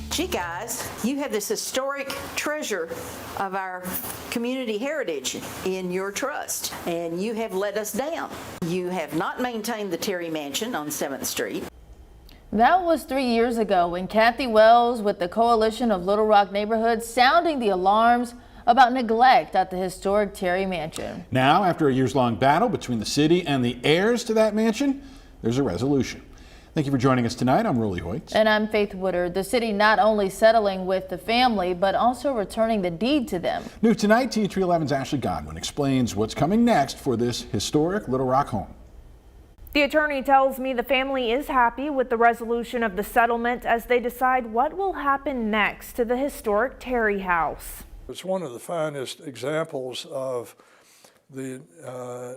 Gee, guys, you have this historic treasure of our community heritage in your trust, and you have let us down. You have not maintained the Terry Mansion on 7th Street. That was 3 years ago when Kathy Wells with the Coalition of Little Rock Neighborhoods sounding the alarms about neglect at the historic Terry Mansion. Now, after a years-long battle between the city and the heirs to that mansion, there's a resolution. Thank you for joining us tonight. I'm Rolly Hoyt. And I'm Faith Woodard. The city not only settling with the family, but also returning the deed to them. New tonight, THV 11's Ashley Godwin explains what's coming next for this historic Little Rock home. The attorney tells me the family is happy with the resolution of the settlement as they decide what will happen next to the historic Terry house. It's one of the finest examples of the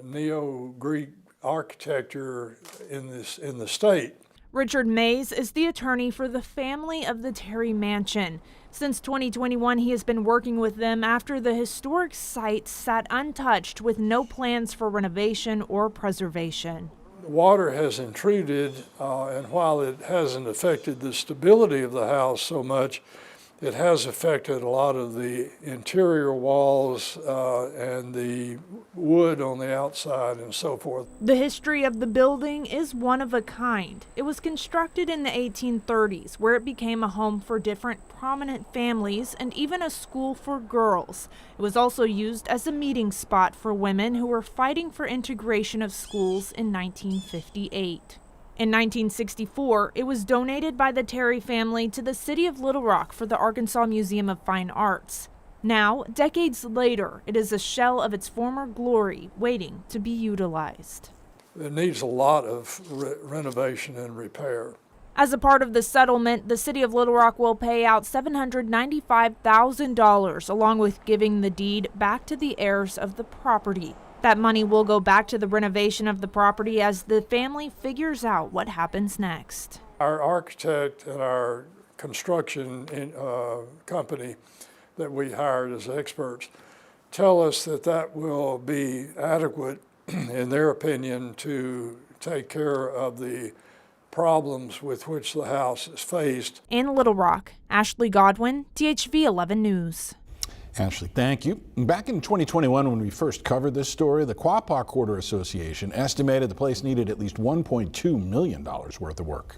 neo-Greek architecture in the state. Richard Mays is the attorney for the family of the Terry Mansion. Since 2021, he has been working with them after the historic site sat untouched with no plans for renovation or preservation. Water has intruded, and while it hasn't affected the stability of the house so much, it has affected a lot of the interior walls and the wood on the outside and so forth. The history of the building is one of a kind. It was constructed in the 1830s, where it became a home for different prominent families and even a school for girls. It was also used as a meeting spot for women who were fighting for integration of schools in 1958. In 1964, it was donated by the Terry family to the city of Little Rock for the Arkansas Museum of Fine Arts. Now, decades later, it is a shell of its former glory waiting to be utilized. It needs a lot of renovation and repair. As a part of the settlement, the city of Little Rock will pay out $795,000 along with giving the deed back to the heirs of the property. That money will go back to the renovation of the property as the family figures out what happens next. Our architect and our construction company that we hired as experts tell us that that will be adequate, in their opinion, to take care of the problems with which the house is faced. In Little Rock, Ashley Godwin, THV 11 News. Ashley, thank you. Back in 2021, when we first covered this story, the Quapaw Quarter Association estimated the place needed at least $1.2 million worth of work.